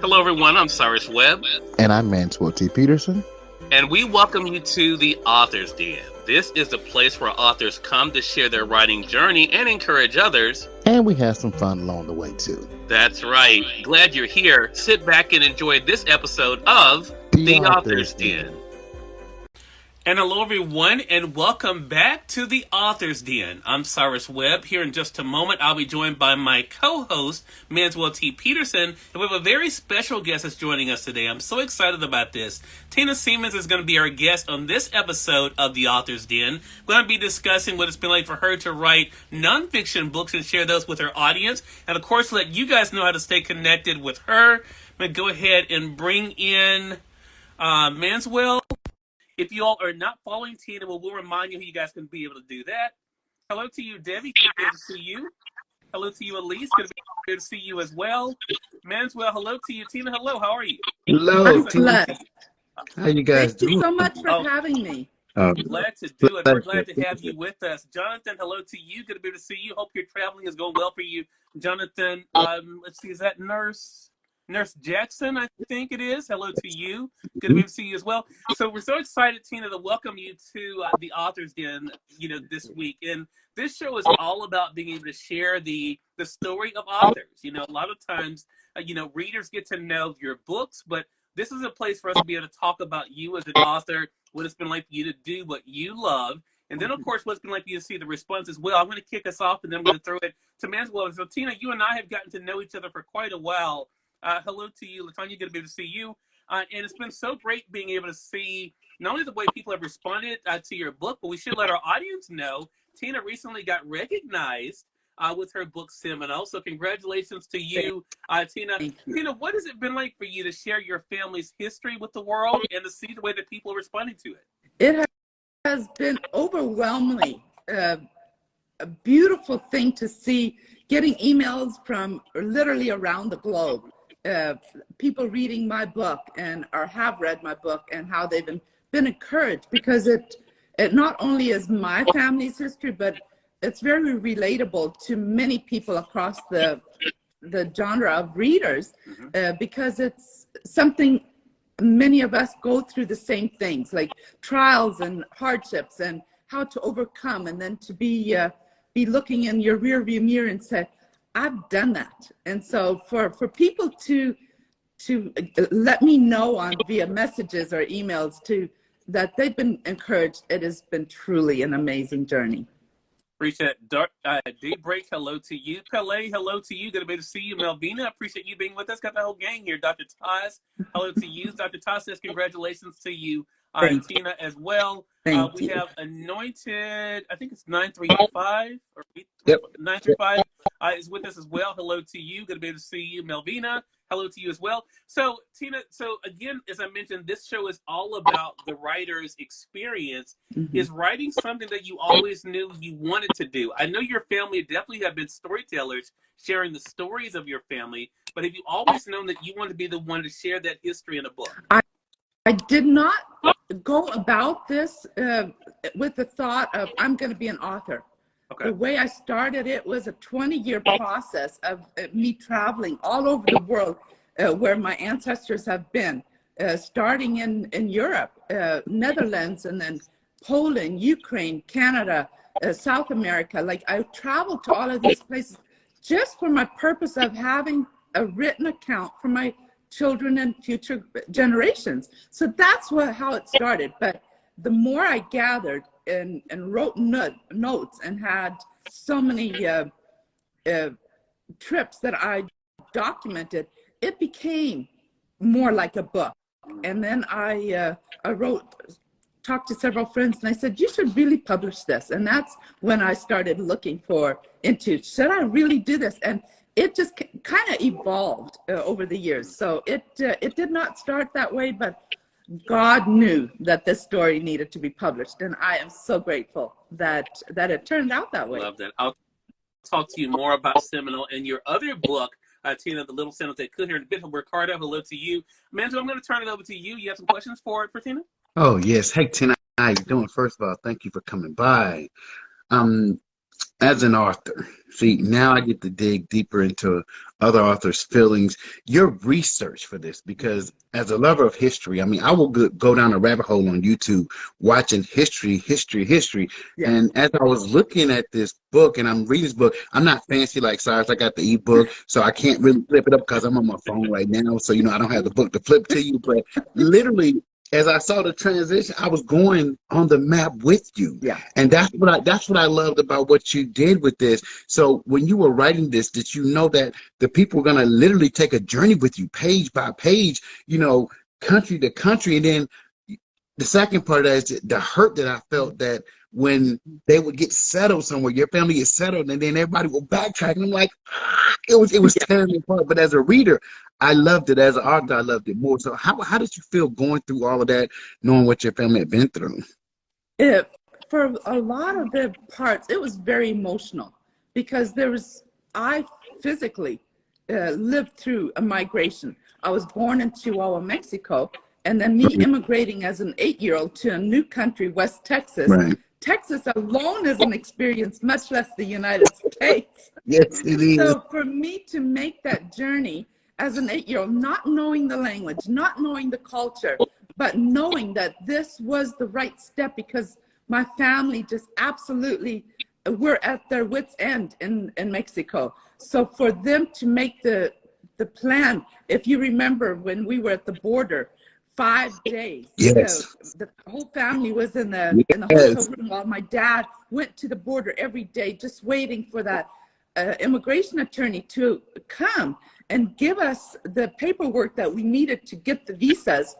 Hello, everyone. I'm Cyrus Webb. And I'm Manswell Peterson. And we welcome you to the Author's Den. This is the place where authors come to share their writing journey and encourage others. And we have some fun along the way, too. That's right. Glad you're here. Sit back and enjoy this episode of the Author's Den. And hello, everyone, and welcome back to the Author's Den. I'm Cyrus Webb. Here in just a moment, I'll be joined by my co-host, Manswell T. Peterson, and we have a very special guest that's joining us today. I'm so excited about this. Tina Siemens is going to be our guest on this episode of the Author's Den. We're going to be discussing what it's been like for her to write nonfiction books and share those with her audience, and of course, let you guys know how to stay connected with her. I'm going to go ahead and bring in Manswell. If you all are not following Tina, we'll remind you how you guys can be able to do that. Hello to you, Debbie. Good to see you. Hello to you, Elise. Good to see you as well. Manswell, hello to you. Tina, hello. How are you? Hello, Tina. How you guys doing? Thank you so much for having me. Glad to do it. We're glad to have you with us. Jonathan, hello to you. Good to be able to see you. Hope your traveling is going well for you. Jonathan, let's see, is that Nurse Jackson, I think it is. Hello to you. Good to be able to see you as well. So we're so excited, Tina, to welcome you to the Author's Den, this week. And this show is all about being able to share the story of authors. A lot of times, readers get to know your books, but this is a place for us to be able to talk about you as an author, what it's been like for you to do what you love. And then, of course, what's been like for you to see the response as well. I'm going to kick us off, and then I'm going to throw it to Manswell. So, Tina, you and I have gotten to know each other for quite a while. Hello to you, Latonya. Good to be able to see you. And it's been so great being able to see not only the way people have responded to your book, but we should let our audience know Tina recently got recognized with her book Seminole. So congratulations to you, Tina. Tina, what has it been like for you to share your family's history with the world and to see the way that people are responding to it? It has been overwhelmingly a beautiful thing to see, getting emails from literally around the globe. People reading my book or have read my book, and how they've been encouraged, because it not only is my family's history, but it's very relatable to many people across the genre of readers, because it's something many of us go through, the same things like trials and hardships and how to overcome, and then to be looking in your rearview mirror and say, I've done that. And so for people to let me know via messages or emails that they've been encouraged, it has been truly an amazing journey. Appreciate it. Daybreak, hello to you. Pele, hello to you. Good to be able to see you. Melvina, appreciate you being with us. Got the whole gang here. Dr. Taz, hello to you. Dr. Taz says congratulations to you. Tina as well. We have Anointed, I think it's 935 or 935 is with us as well. Hello to you. Good to be able to see you. Melvina, hello to you as well. So, Tina, again, as I mentioned, this show is all about the writer's experience. Is writing something that you always knew you wanted to do? I know your family definitely have been storytellers, sharing the stories of your family, but have you always known that you wanted to be the one to share that history in a book? I did not go about this with the thought of I'm going to be an author. Okay. The way I started it was a 20-year process of me traveling all over the world where my ancestors have been, starting in Europe, Netherlands, and then Poland, Ukraine, Canada, South America. Like, I traveled to all of these places just for my purpose of having a written account for my children and future generations. So that's how it started. But the more I gathered and wrote notes and had so many trips that I documented, it became more like a book. And then I talked to several friends, and I said, you should really publish this. And that's when I started looking into, should I really do this? And it just kind of evolved over the years. So it did not start that way, but God knew that this story needed to be published. And I am so grateful that it turned out that way. Love that. I'll talk to you more about Seminole and your other book, Tina, The Little Sandals That Could Hear in a Bit. Ricardo, hello to you. Manzo, I'm going to turn it over to you. You have some questions for Tina? Oh, yes. Hey, Tina, how you doing? First of all, thank you for coming by. As an author, see, now I get to dig deeper into other authors' feelings. Your research for this, because as a lover of history, I mean, I will go down a rabbit hole on YouTube watching history. Yeah. And as I was looking at this book and I'm reading this book, I'm not fancy like Cyrus. I got the ebook, so I can't really flip it up because I'm on my phone right now. So, I don't have the book to flip to you. But literally, as I saw the transition, I was going on the map with you. Yeah. And that's what I loved about what you did with this. So when you were writing this, did you know that the people were gonna literally take a journey with you, page by page, country to country? And then the second part of that is the hurt that I felt that when they would get settled somewhere, your family gets settled, and then everybody will backtrack. And I'm like, it was tearing me apart. But as a reader, I loved it. As an author, I loved it more. So how did you feel going through all of that, knowing what your family had been through? For a lot of the parts, it was very emotional because I physically lived through a migration. I was born in Chihuahua, Mexico, and then me immigrating as an 8-year-old to a new country, West Texas. Right. Texas alone is an experience, much less the United States. Yes, it is. So for me to make that journey as an 8-year-old, not knowing the language, not knowing the culture, but knowing that this was the right step because my family just absolutely were at their wits' end in Mexico. So for them to make the plan, if you remember when we were at the border, 5 days. Yes. The whole family was in the hotel room while my dad went to the border every day, just waiting for that immigration attorney to come and give us the paperwork that we needed to get the visas.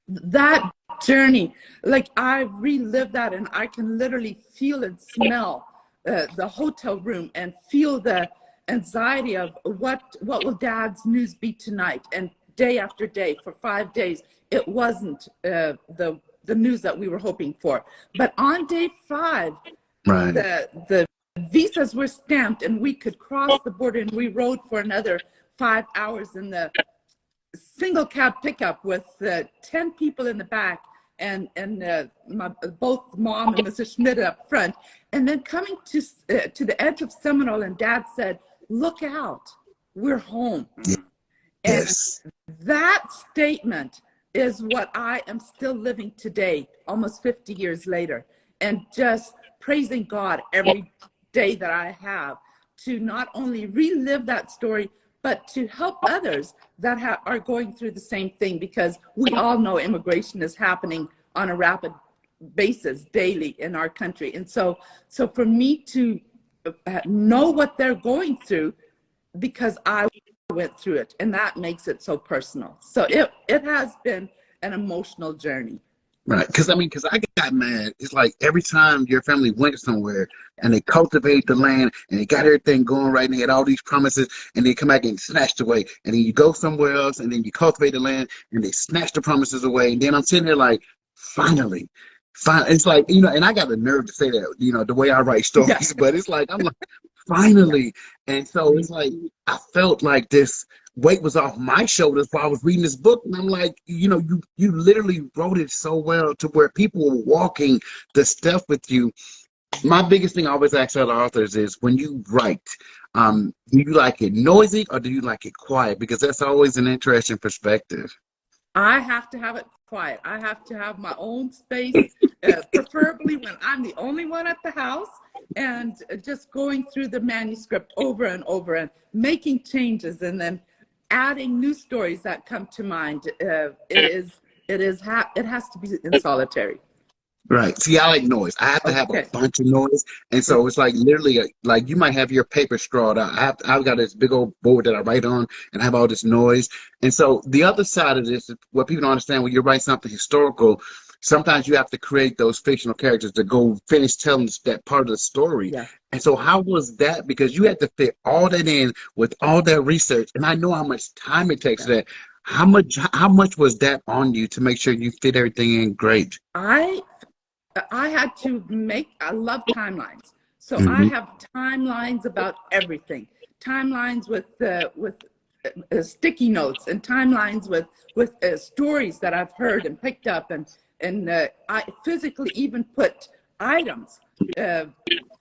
That journey, like I relived that, and I can literally feel and smell the hotel room and feel the anxiety of what will Dad's news be tonight. And day after day for 5 days, it wasn't the news that we were hoping for. But on day 5, right, the visas were stamped and we could cross the border, and we rode for another 5 hours in the single cab pickup with 10 people in the back and both Mom and Mrs. Schmidt up front. And then coming to the edge of Seminole, and Dad said, "Look out, we're home." Yes. And that statement is what I am still living today, almost 50 years later, and just praising God every day that I have to not only relive that story, but to help others that are going through the same thing, because we all know immigration is happening on a rapid basis daily in our country. And so for me to know what they're going through, because I went through it, and that makes it so personal. So it has been an emotional journey. Right, because I got mad. It's like every time your family went somewhere and they cultivated the land and they got everything going right and they had all these promises, and they come back and snatched away. And then you go somewhere else and then you cultivate the land and they snatch the promises away. And then I'm sitting there like, finally. It's like, and I got the nerve to say that, the way I write stories, yeah. But it's like, I'm like, finally. And so it's like, I felt like this weight was off my shoulders while I was reading this book. And I'm like, you literally wrote it so well to where people were walking the stuff with you. My biggest thing I always ask other authors is, when you write, do you like it noisy or do you like it quiet? Because that's always an interesting perspective. I have to have it quiet. I have to have my own space, preferably when I'm the only one at the house, and just going through the manuscript over and over and making changes and then adding new stories that come to mind. It has to be in solitary. Right. See, I like noise. I have to have a bunch of noise. And so it's like literally, like you might have your paper strawed out. I've got this big old board that I write on and I have all this noise. And so the other side of this, what people don't understand, when you write something historical, sometimes you have to create those fictional characters to go finish telling that part of the story. Yeah. And so how was that? Because you had to fit all that in with all that research. And I know how much time it takes for that. How much was that on you to make sure you fit everything in great? I had to I love timelines. So I have timelines about everything. Timelines with sticky notes, and timelines with stories that I've heard and picked up, and I physically even put items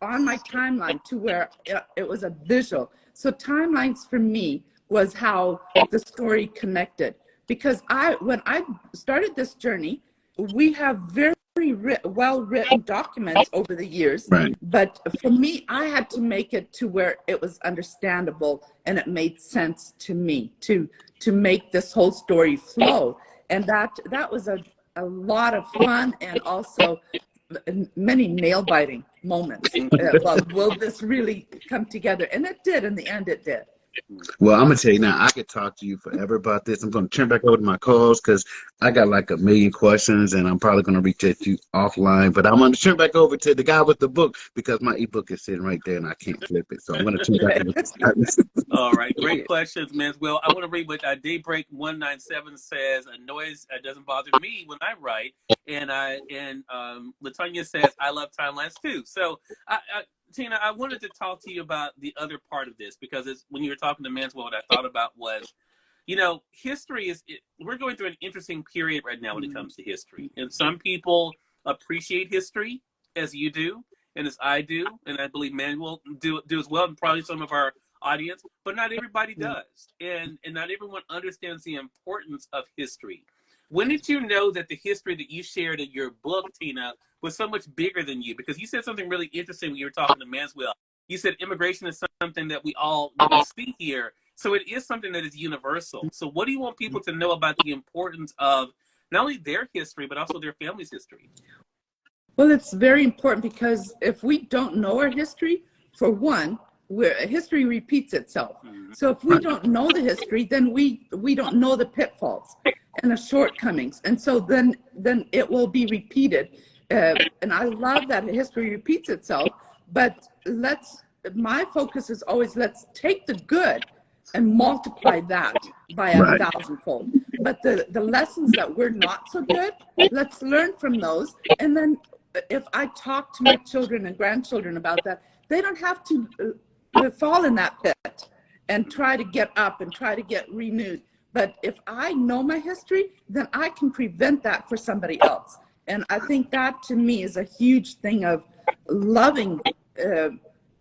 on my timeline to where it was a visual. So timelines for me was how the story connected. Because when I started this journey, we have very well-written documents over the years, Right. but for me, I had to make it to where it was understandable and it made sense to me to make this whole story flow. And that was a lot of fun, and also many nail-biting moments. Well, will this really come together? And it did. In the end, it did. Well, I'm gonna tell you now, I could talk to you forever about this. I'm gonna turn back over to my calls because I got like a million questions, and I'm probably gonna reach out to you offline. But I'm gonna turn back over to the guy with the book because my ebook is sitting right there and I can't flip it. So I'm gonna turn back over to Cyrus. All right, great questions, Manswell. I want to read what Daybreak 197 says. A noise doesn't bother me when I write, and Latonya says I love timelines too. So Tina, I wanted to talk to you about the other part of this, because when you were talking to Manswell, what I thought about was, history we're going through an interesting period right now when it comes to history. And some people appreciate history as you do, and as I do, and I believe Manswell do as well, and probably some of our audience, but not everybody does. And not everyone understands the importance of history. When did you know that the history that you shared in your book, Tina, was so much bigger than you? Because you said something really interesting when you were talking to Manswell. You said immigration is something that we all see here. So it is something that is universal. So what do you want people to know about the importance of not only their history, but also their family's history? Well, it's very important, because if we don't know our history, for one, history repeats itself. So if we don't know the history, then we don't know the pitfalls and the shortcomings, and so then it will be repeated. And I love that history repeats itself, but my focus is always, let's take the good and multiply that by a thousandfold. But the lessons that we're not so good, let's learn from those. And then if I talk to my children and grandchildren about that, they don't have to fall in that pit and try to get up and try to get renewed. But if I know my history, then I can prevent that for somebody else. And I think that, to me, is a huge thing of loving,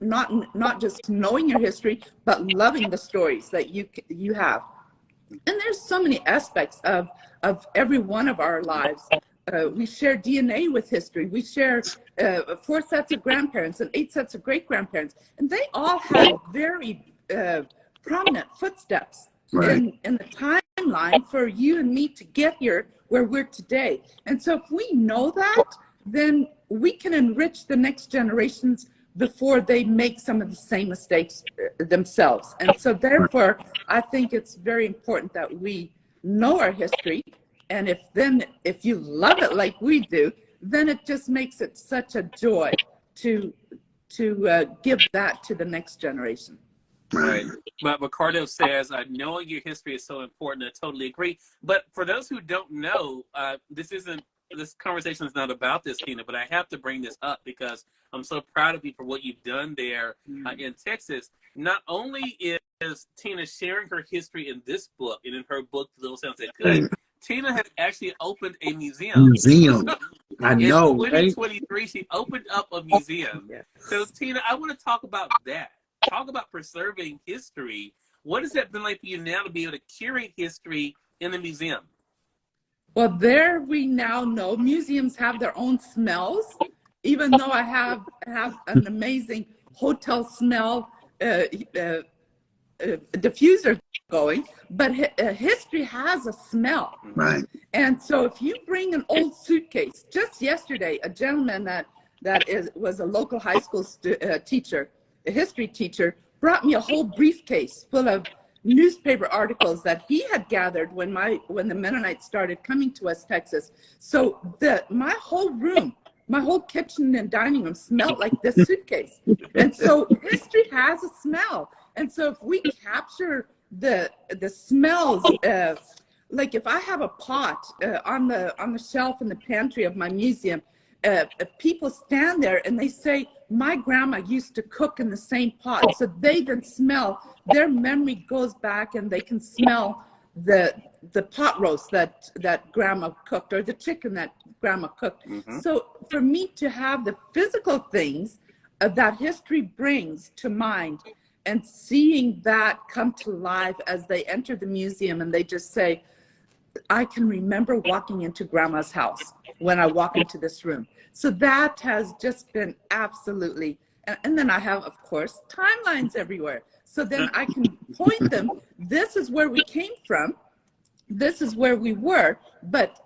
not just knowing your history, but loving the stories that you have. And there's so many aspects of every one of our lives. We share DNA with history. We share 4 sets of grandparents and 8 sets of great-grandparents. And they all had very prominent footsteps in the timeline for you and me to get here where we're today. And so if we know that, then we can enrich the next generations before they make some of the same mistakes themselves. And so therefore, I think it's very important that we know our history. And if you love it like we do, then it just makes it such a joy to give that to the next generation. Right. But Ricardo says, knowing your history is so important. I totally agree. But for those who don't know, this conversation is not about this, Tina, but I have to bring this up because I'm so proud of you for what you've done there in Texas. Not only is Tina sharing her history in this book and in her book, The Little Sounds That Could, Tina has actually opened a museum. I know. In 2023, she opened up a museum. So, Tina, I want to talk about that. Talk about preserving history. What has that been like for you now to be able to curate history in the museum? Well, there we now know museums have their own smells, even though I have an amazing hotel smell diffuser going, but history has a smell. Right. And so if you bring an old suitcase, just yesterday, a gentleman was a local high school teacher, a history teacher, brought me a whole briefcase full of newspaper articles that he had gathered when the Mennonites started coming to West Texas. So my whole room, my whole kitchen and dining room smelled like this suitcase. And so history has a smell. And so if we capture the smells, like if I have a pot on the shelf in the pantry of my museum, people stand there and they say, my grandma used to cook in the same pot. So they can smell, their memory goes back and they can smell the pot roast that grandma cooked, or the chicken that grandma cooked. So for me to have the physical things that history brings to mind, and seeing that come to life as they enter the museum and they just say, I can remember walking into grandma's house when I walk into this room. So that has just been absolutely, and then I have, of course, timelines everywhere. So then I can point them, this is where we came from, this is where we were, but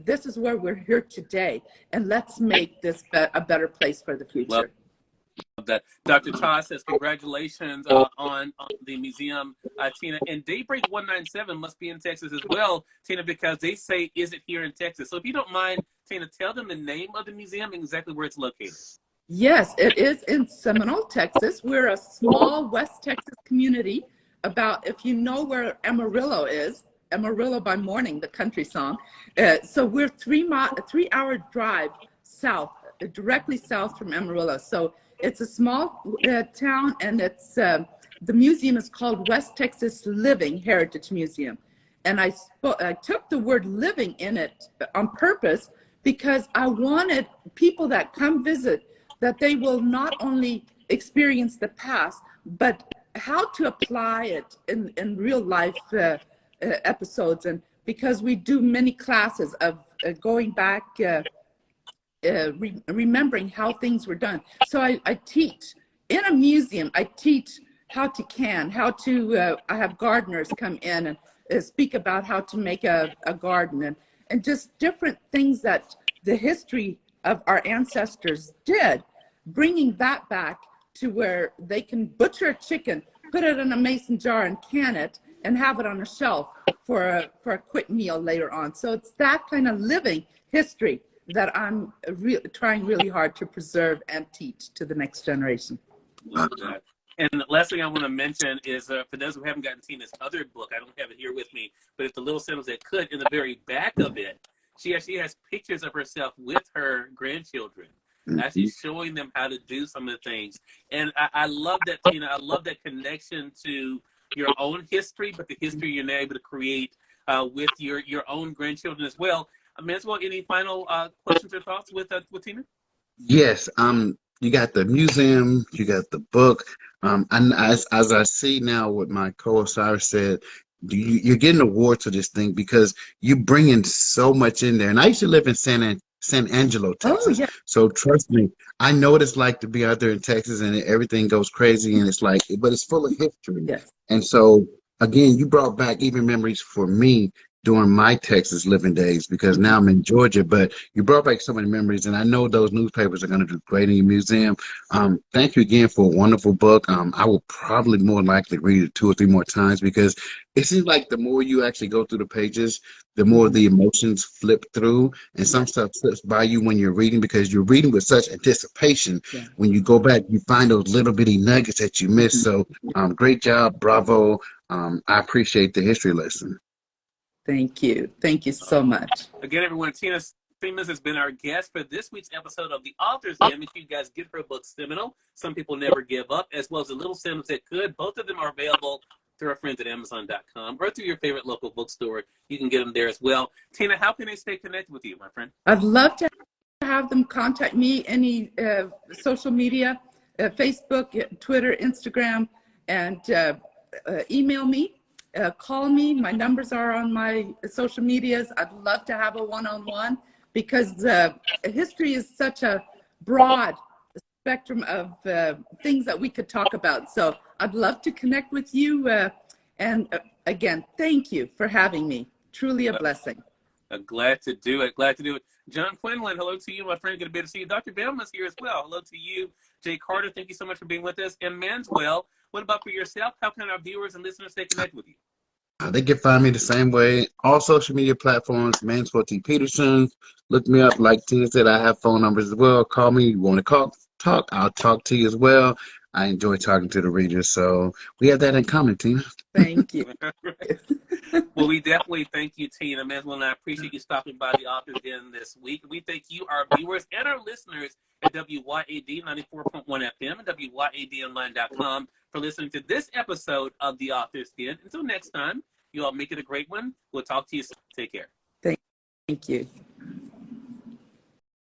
this is where we're here today. And let's make this a better place for the future. Love that. Dr. Cha says, congratulations on the museum, Tina. And Daybreak 197 must be in Texas as well, Tina, because they say, is it here in Texas? So if you don't mind, Tina, tell them the name of the museum and exactly where it's located. Yes, it is in Seminole, Texas. We're a small West Texas community. About, if you know where Amarillo is, Amarillo by Morning, the country song. So we're 3-hour drive south, directly south from Amarillo. So it's a small town, and it's the museum is called West Texas Living Heritage Museum. And I took the word living in it on purpose because I wanted people that come visit that they will not only experience the past, but how to apply it in real life episodes. And because we do many classes of going back, remembering how things were done. So I teach in a museum. I teach how to can, how to, I have gardeners come in and speak about how to make a garden, and just different things that the history of our ancestors did, bringing that back to where they can butcher a chicken, put it in a mason jar and can it, and have it on a shelf for a quick meal later on. So it's that kind of living history that I'm trying really hard to preserve and teach to the next generation. Love that. And the last thing I want to mention is, for those who haven't gotten Tina's other book, I don't have it here with me, but if the little symbols that could, in the very back of it, she actually has pictures of herself with her grandchildren, actually showing them how to do some of the things. And I love that, Tina. I love that connection to your own history, but the history you're now able to create with your own grandchildren as well. Manswell, any final questions or thoughts with Tina? Yes. You got the museum, you got the book. And as I see now what my co-host Cyrus said, you're getting awards for this thing because you bring in so much in there. And I used to live in San Angelo, Texas. Oh, yeah. So trust me, I know what it's like to be out there in Texas and everything goes crazy and it's like, but it's full of history. Yes. And so again, you brought back even memories for me during my Texas living days, because now I'm in Georgia, but you brought back so many memories, and I know those newspapers are going to do great in your museum. Thank you again for a wonderful book. I will probably more likely read it 2 or 3 more times, because it seems like the more you actually go through the pages, the more the emotions flip through, and some stuff slips by you when you're reading, because you're reading with such anticipation. Yeah. When you go back, you find those little bitty nuggets that you missed. So great job. Bravo. I appreciate the history lesson. Thank you. Thank you so much. Again, everyone, Tina Siemens has been our guest for this week's episode of The Author's Den. Make sure you guys get her book, Seminole, Some People Never Give Up, as well as The Little Symbols That Could. Both of them are available through our friends at Amazon.com or through your favorite local bookstore. You can get them there as well. Tina, how can they stay connected with you, my friend? I'd love to have them contact me, any social media, Facebook, Twitter, Instagram, and email me. Call me. My numbers are on my social medias. I'd love to have a one-on-one, because history is such a broad spectrum of things that we could talk about. So I'd love to connect with you. And again, thank you for having me. Truly a blessing. Glad to do it. Glad to do it. John Quinlan, hello to you, my friend. Good to be able to see you. Dr. Bellman's here as well. Hello to you. Jay Carter, thank you so much for being with us. And Manswell, what about for yourself? How can our viewers and listeners stay connected with you? They can find me the same way. All social media platforms, Manswell T. Peterson. Look me up. Like Tina said, I have phone numbers as well. Call me. You want to talk? I'll talk to you as well. I enjoy talking to the readers. So we have that in common, Tina. Thank you. Well, we definitely thank you, Tina. Manswell, and I appreciate you stopping by the Author's Den this week. We thank you, our viewers, and our listeners at WYAD 94.1 FM and WYADonline.com for listening to this episode of the Author's Den. Until next time, you all make it a great one. We'll talk to you soon. Take care. Thank you.